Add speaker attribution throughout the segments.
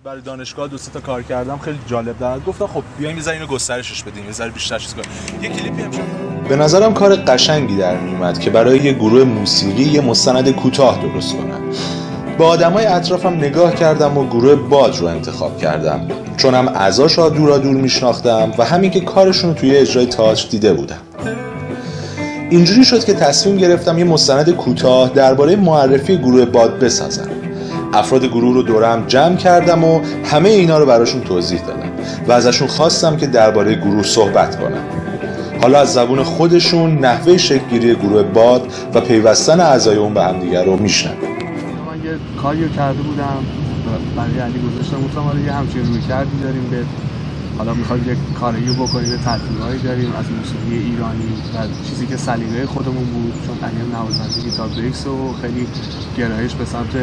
Speaker 1: برای دانشگاه 2 تا کار کردم، خیلی جالب بود. گفتم خب بیایم یه ذره اینو گسترشش بدیم، یه ذره بیشتر چیز کنیم. یه کلیپی امشب
Speaker 2: به نظرم کار قشنگی در میومد که برای یه گروه موسیقی یه مستند کوتاه درست کنم. با آدمای اطرافم نگاه کردم و گروه باد رو انتخاب کردم، چون هم اعضاشو دور میشناختم و همین که کارشون توی اجرای تئاتر دیده بودم. اینجوری شد که تصمیم گرفتم یه مستند کوتاه درباره معرفی گروه باد بسازم. افراد گروه رو دورم جمع کردم و همه اینا رو براشون توضیح دادم و ازشون خواستم که درباره گروه صحبت کنم. حالا از زبون خودشون نحوه شکل‌گیری گروه باد و پیوستن اعضای اون به همدیگر رو میشنویم.
Speaker 3: من یه کاری رو کرده بودم برای علی گذاشتم، گفتم حالا یه همچین رویکردی داریم، به حالا می‌خوایم یه کاری رو بکنیم، تدوین‌هایی داریم از موسیقی ایرانی و چیزی که سلیقه خودمون بود، چون علی نوازنده گیتار بریکس و خیلی گرایش به سمت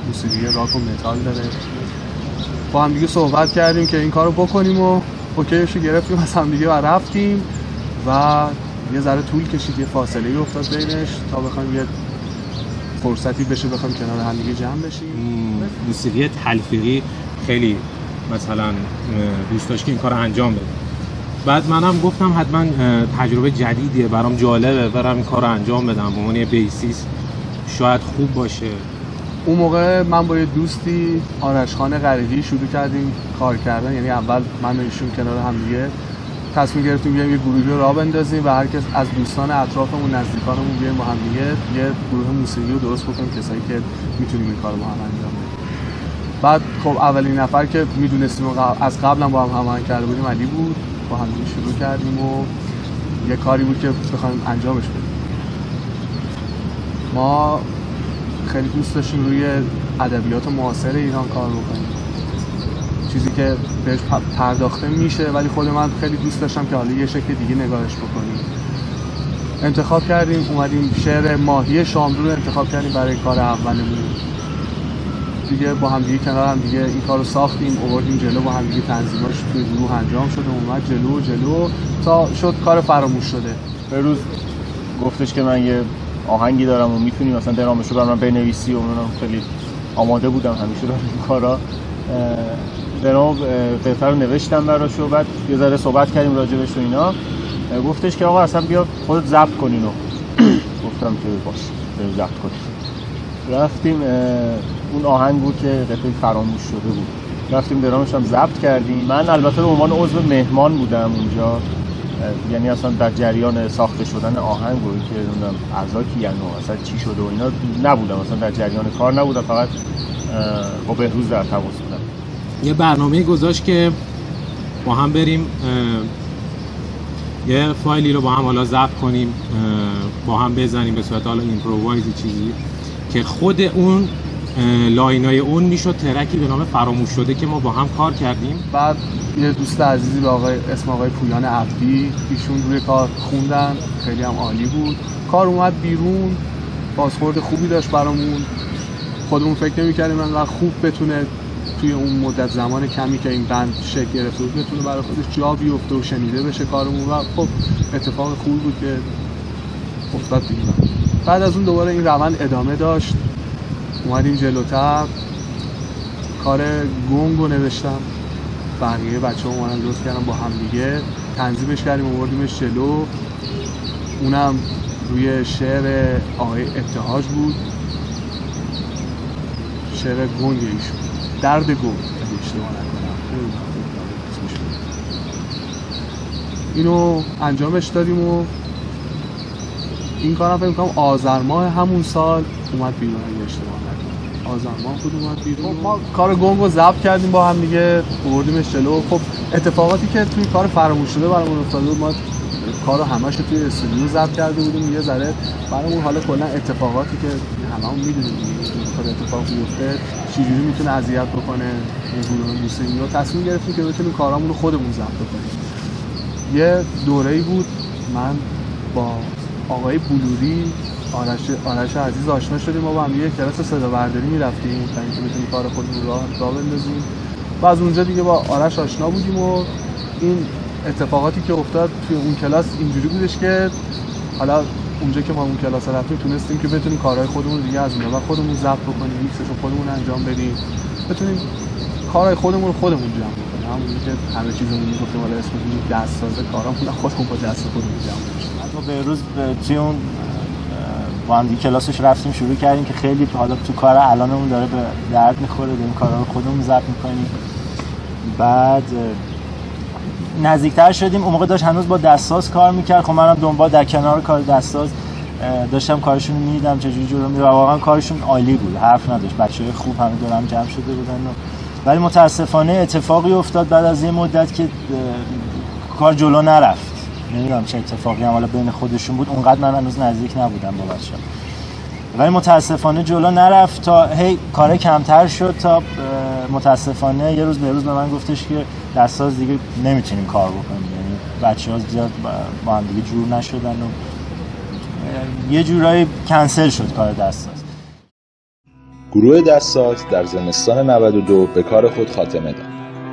Speaker 3: موسیقی راک و متال داره. با هم دیگه صحبت کردیم که این کارو بکنیم و اوکیش رو گرفتیم از هم دیگه و رفتیم و یه ذره طول کشید، یه فاصله‌ای افتاد بینش تا بخوایم یه فرصتی بشه بخوایم کنار هم دیگه جمع بشیم.
Speaker 4: موسیقی تلفیقی خیلی مثلا دوست داشت که این کار انجام بده. بعد منم گفتم حتما تجربه جدیدیه، برام جالبه برام این کار رو انجام بدم به عنوان یه بیسیست، شاید خوب باشه.
Speaker 3: اون موقع من با یه دوستی آرشخان غریبی شروع کردیم کار کردن، یعنی اول من و ایشون کنار هم دیگه تصمیم گرفتیم بیایم یه گروهی رو راه بندازیم و هر کس از دوستان اطرافمون نزدیکانمون بیایم با هم دیگه یه گروه موسیقی رو درست بکنیم، کسایی که میتونیم این کارو با هم انجام بدیم. بعد خب اولین نفر که میدونستیم از قبلا با هم هماهنگ کرده بودیم علی بود. با هم شروع کردیم و یه کاری بود که بخوایم انجامش بدیم. ما خیلی دوست داشتیم روی ادبیات معاصر ایران کار بکنیم، چیزی که بهش پرداخته میشه ولی خود من خیلی دوست داشتم که حالا یه شکل دیگه نگاهش بکنیم. انتخاب کردیم، اومدیم شعر ماهی شاملو رو انتخاب کردیم برای کار اولمون. دیگه با هم دیگه کنار هم دیگه این کارو ساختیم، آوردیم جلو، با هم دیگه تنظیماش توی گروه انجام شده، اومد جلو تا شد کار فراموش شده.
Speaker 5: به روز گفتش که من یه آهنگی دارم و میتونی مثلا درامش رو برام بنویسی و منم خیلی آماده بودم همیشه برای این کارا. درام قطعه رو نوشتم براش و بعد یه ذره صحبت کردیم راجبش و اینا. گفتش که آقا اصلا بیا خودت ضبط کن اینو. گفتم که باش بریم ضبط کنیم. رفتیم، اون آهنگ بود که قطعه فراموش شده بود، رفتیم درامش هم ضبط کردیم. من البته به عنوان عضو مهمان بودم اونجا، یعنی اصلا در جریان ساخته شدن آهنگ بود که نمیدونم اعضا کیان و اصلا چی شده و اینا نبودم، اصلا در جریان کار نبودم، فقط با بهروز در تماس بودم.
Speaker 4: یه برنامه گذاشت که با هم بریم یه فایلی رو با هم حالا ضبط کنیم، با هم بزنیم به صورت حالا ایمپرووایزی چیزی که خود اون لاینای اون میشد ترکی به نام فراموش شده که ما با هم کار کردیم.
Speaker 3: بعد یه دوست عزیزی به اسم آقای پویان عبدی، ایشون روی کار خوندن، خیلی هم عالی بود. کار اومد بیرون، بازخورد خوبی داشت برامون. خودمون فکر نمی‌کردیم انقدر خوب بتونه توی اون مدت زمان کمی که این بند شکل گرفته بود بتونه برای خودش جا بیفته و شنیده بشه کارمون و خب اتفاق خوبی بود که مثبت دیدیم. بعد از اون دوباره این روند ادامه داشت، اومدیم جلوتر، کار گنگ رو نوشتم، بقیه بچه‌ها اومدن درست کردن با هم دیگه، تنظیمش کردیم آوردیمش جلو. اونم روی شعر آقای ابتهاج بود، شعر گنگ ایشون، درد گنگ اگه اشتباه نکنم اینو انجامش دادیم و این کارم فکر می‌کنم آذر ماه همون سال اومد بیرون اگه اشتباه نکنم. آذر ماه بود اومد بیرون. ما کار گنگ رو ضبط کردیم با هم دیگه، آوردیمش جلو. خب اتفاقاتی که توی کار فراموش شده برامون افتاد، ما کارو همش توی استودیو ضبط کرده بودیم، یه ذره برامون حالا کلا اتفاقاتی که هممون می‌دونیم که اتفاق میفته چجوری میتونه اذیت بکنه یه گروه موسیقی رو، تصمیم گرفتیم که بتونیم کارامون رو خودمون ضبط کنیم. یه دوره‌ای بود من با آقای بلوری آرش عزیز آشنا شدیم، ما با هم یه کلاس صدا برداری می‌رفتیم تا اینکه بتونیم کار خودمون راه بندازیم و از اونجا دیگه با آرش آشنا بودیم و این اتفاقاتی که افتاد توی اون کلاس اینجوری بودش که حالا اونجا که ما اون کلاس رفتیم تونستیم که بتونیم کارهای خودمون دیگه از اون بعد خودمون ضبط بکنیم، میکسش رو خودمون انجام بدیم، بتونیم کارهای خودمون جمع کنیم، همونجوری که همه چیزمون میگفتیم حالا اسم کنیم دستساز کارامون خودمون با دست خودمون جمع کنیم.
Speaker 5: ما بهروز توی اون با هم دیگه کلاسش رفتیم شروع کردیم که خیلی حالا تو کار الانمون داره به درد میخوره، داریم کارا رو خودمون ضبط میکنیم. بعد نزدیکتر شدیم، اون موقع داشت هنوز با دستساز کار میکرد، خب منم دنبال در کنار کار دستساز داشتم کارشون رو میدیدم چجوری جلو میره و واقعا کارشون عالی بود، حرف نداشت، بچه‌های خوب همه دور هم جمع شده بودن. ولی متاسفانه اتفاقی افتاد بعد از یه مدت که کار جلو نرفت. نمیدونم چه اتفاقی هم حالا بین خودشون بود، اونقدر من هنوز نزدیک نبودم با بچه‌ها. ولی متاسفانه جلو نرفت تا هی کار کمتر شد تا متاسفانه یه روز به من گفتش که دستساز دیگه نمیتونیم کار بکنیم، یعنی بچه‌ها زیاد با هم دیگه جور نشدن و یه جورایی کنسل شد کار دستساز.
Speaker 2: گروه دستساز در زمستان 92 به کار خود خاتمه داد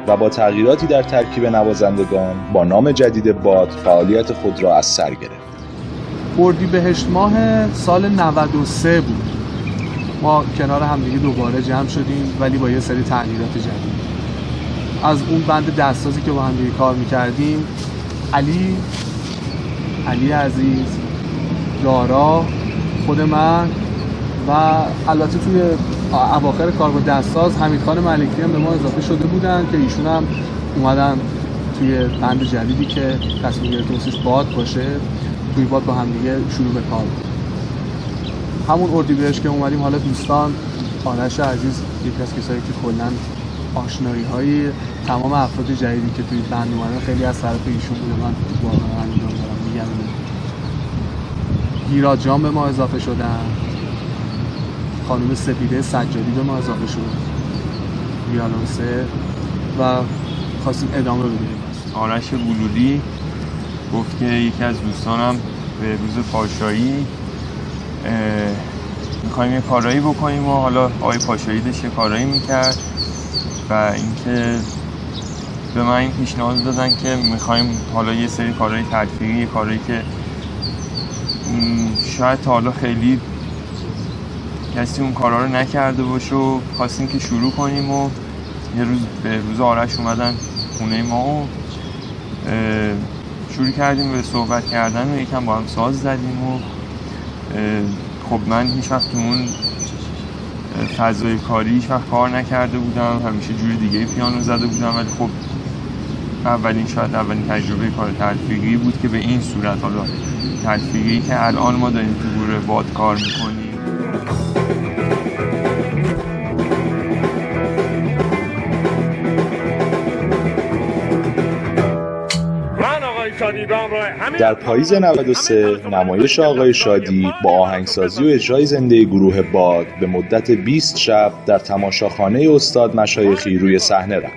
Speaker 2: و با تغییراتی در ترکیب نوازندگان با نام جدید باد فعالیت خود را از سر گرفت.
Speaker 3: اردیبهشت ماه سال 93 بود. ما کنار همدیگه دوباره جمع شدیم ولی با یه سری تغییرات جدید. از اون بند دستسازی که با همدیگه کار می‌کردیم، علی عزیز، دارا، خود من و البته توی اواخر کار با دستساز حمیدخان ملکی هم به ما اضافه شده بودن که ایشون هم اومدن توی بند جدیدی که تصمیم گرفتیم اسمش باد باشه، توی باد با هم دیگه شروع به کار بود. همون اردیبهشت که اومدیم حالا دوستان، آرش عزیز یکی از کسایی که کلاً آشنایی‌های تمام افراد جدیدی که توی بند اومدن خیلی از طرف ایشون بوده، من واقعا همین رو دارم میگم. هیراد جان به ما اضافه شدن، خانم سپیده سجادی به ما اضافه شد، ویالونسه و خواستیم ادامه بدیم.
Speaker 6: آرش بلودی گفت که یکی از دوستانم به روز پاشایی میخوایم یه کارایی بکنیم و حالا آقای پاشایی داشت یه کارایی میکرد و اینکه به من این پیشنهاد دادن که میخوایم حالا یه سری کارهای تلفیقی، یه کارایی که شاید تا حالا خیلی کسی اون کارا رو نکرده باشه و خواستیم که شروع کنیم و یه روز به روز آرش اومدن خونه ما و شروع کردیم به صحبت کردن و یکم با هم ساز زدیم و خب من هیچ وقت تو اون فضای کاری هیچ وقت کار نکرده بودم، همیشه جوری دیگه پیانو زده بودم، ولی خب اولین تجربه کار تلفیقی بود که به این صورت، حالا تلفیقی که الان ما داریم تو گروه باد کار میکنیم.
Speaker 2: در پاییز 93 نمایش آقای شادی با آهنگسازی و اجرای زنده گروه باد به مدت 20 شب در تماشاخانه استاد مشایخی روی صحنه رفت.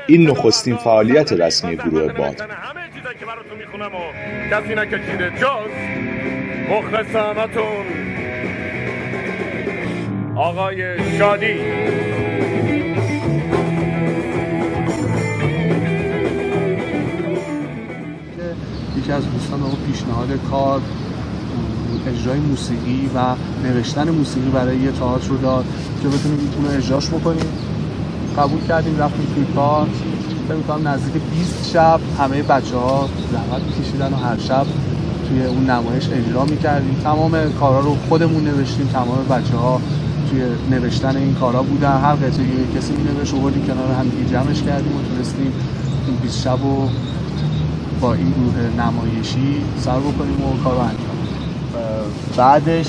Speaker 2: این نخستین فعالیت رسمی گروه باد.
Speaker 7: کسی نکشیده جز مخلص همتون آقای شادی.
Speaker 3: یکی از دوستان ما پیشنهاد کار اجرای موسیقی و نوشتن موسیقی برای یه تئاتر رو داد که بتونیم اون رو اجراش بکنیم. قبول کردیم، رفتیم توی کار. فکر می‌کنم نزدیک 20 شب همه بچه‌ها زحمت می‌کشیدن و هر شب توی اون نمایش اجرا می‌کردیم. تمام کارا رو خودمون نوشتیم، تمام بچه‌ها توی نوشتن این کارا بودن. هر قطعه کسی می‌نوشت، آوردیم کنار هم دیگه جمعش کردیم و تونستیم این 20 شب رو با این گروه نمایشی سر بکنیم و کارو انجام بدیم.
Speaker 5: بعدش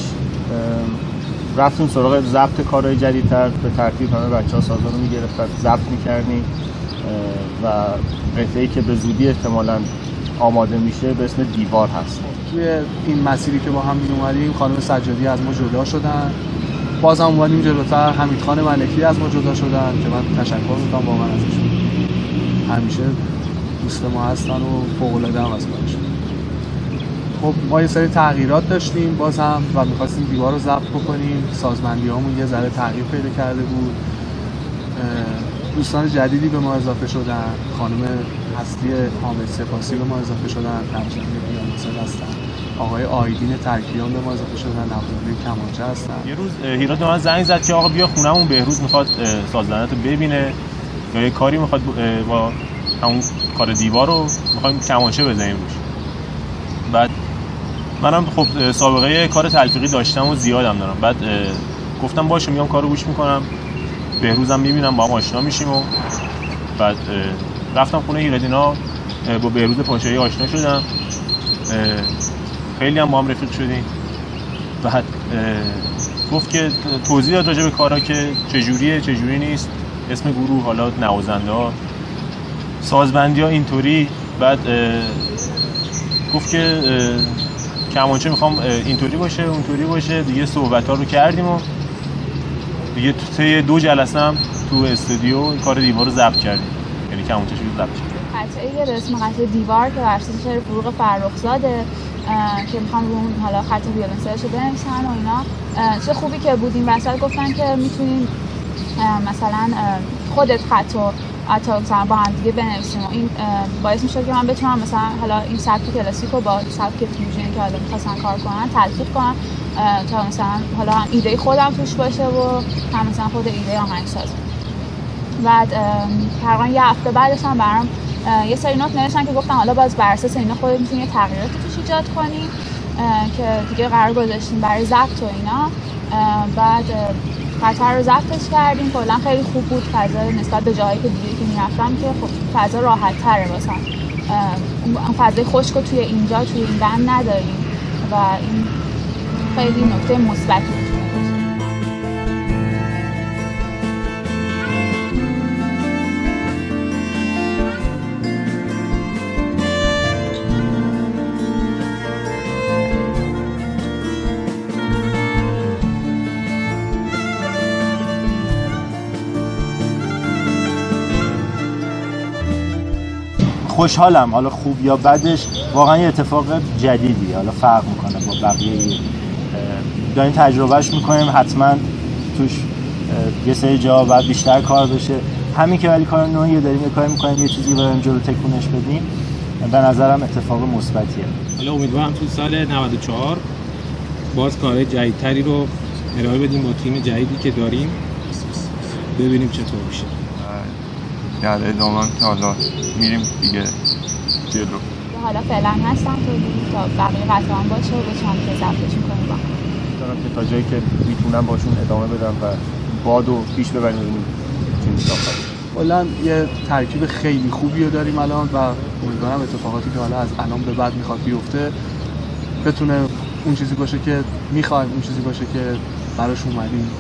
Speaker 5: رفتیم سراغ ضبط کارهای جدیدتر، به ترتیب همه بچه‌ها سازا رو می‌گرفتن، ضبط می‌کردیم و قطعه‌ای که به زودی احتمالاً آماده میشه به اسم دیوار هست.
Speaker 3: توی این مسیری که با هم اومدیم خانم سجادی از ما جدا شدن، بازم اومدیم جلوتر حمیدخان ملکی از ما جدا شدن که من تشکر می‌کنم واقعا ازشون، همیشه دوست ما هستن و فوق‌العاده هم از کارشون. خب ما یه سری تغییرات داشتیم باز هم و می‌خواستیم دیوار رو ضبط بکنیم. سازبندی‌هامون یه ذره تغییر پیدا کرده بود. دوستان جدیدی به ما اضافه شدن. خانم هستی حامد سپاسی به ما اضافه شدن، نوازنده پیانو هستن. آقای آیدین ترکیان به ما اضافه شدن، نوازنده کمانچه هستن.
Speaker 5: یه روز هیراد به من زنگ زد که آقا بیا خونمون، بهروز میخواد سازلنت رو ببینه
Speaker 4: یا یه کاری میخواد با همون کار دیوار رو میخوایم کمانچه بزنیم روش. بعد منم خب سابقه کار تلفیقی داشتم و زیادم دارم. بعد گفتم باشه میام کارو گوش میکنم، بهروزم میبینم، با هم آشنا میشیم. و بعد رفتم خونه ایرادینا، با بهروز پاشایی آشنا شدم، خیلی هم با هم رفیق شدیم. بعد گفت که توضیح داد راجع به کارا که چجوریه چجوری نیست، اسم گروه، حالا نوازنده ها، سازبندی ها اینطوری. بعد گفت که کمانچه میخوام اینطوری باشه اونطوری باشه. دیگه صحبت ها رو کردیم و دیگه طی 2 جلسه هم تو استودیو کار دیوار رو ضبط کردیم، یعنی کمانچه‌ش رو ضبط کردیم.
Speaker 8: قطعه به اسم قطعه دیوار که بر اساس شعر فروغ فرخزاده که میخوام رو اون حالا خط ویولنسرشو بنویسن و اینا. چه خوبی که بود این وسط گفتن که میتونیم مثلا خودت خط و حتی مثلا با هم دیگه بنویسیم و این باعث میشه که من بتونم مثلا حالا این سبک کلاسیک رو با سبک فیوژن که حالا می‌خواستن کار کنن تلفیق کنم تا مثلا حالا هم ایده خودم توش باشه و هم مثلا خود ایده آهنگساز. بعد تقریبا یه هفته بعدش هم برام یه سری نوت نوشتن که گفتن حالا باز بر اساس اینا خودت میتونی یه تغییراتی توش ایجاد کنی که دیگه قرار گذاشتیم برای ضبط و اینا. بعد قطعه رو ضبطش کردیم، کلا خیلی خوب بود. فضا نسبت به جایی که دیگه که میرفتم که خب فضا راحت تره واسم، اون فضای خشک رو توی اینجا توی این بند نداریم و این خیلی نکته مثبتی بود.
Speaker 5: خوشحالم، حالا خوب یا بدش واقعا یه اتفاق جدیدی، حالا فرق میکنه با بقیه. داریم تجربهش میکنیم، حتما توش یه سری جا باید بیشتر کار بشه. همین که ولی کار نوعیه داریم یه کاری میکنیم، یه چیزی بریم جلو تکونش بدیم، به نظرم اتفاق مثبتیه.
Speaker 4: حالا امیدوارم تو سال 94 باز کارهای جدیدتری رو ارائه بدیم با تیم جدیدی که داریم، ببینیم چطور میشه.
Speaker 6: در ادامه که حالا میریم دیگه جلو.
Speaker 8: حالا فعلا هستم تا بقیه قطعه باشه و بتونم که ضبطش کنیم با
Speaker 5: دارم که تا جایی که میتونم باشون ادامه بدم و بادو پیش ببریم چه میشه.
Speaker 3: کلا یه ترکیب خیلی خوبی رو داریم الان و امیدوارم اتفاقاتی که حالا از الان به بعد میخواد بیفته بتونه اون چیزی باشه که میخوایم، اون چیزی باشه که براش اومدیم.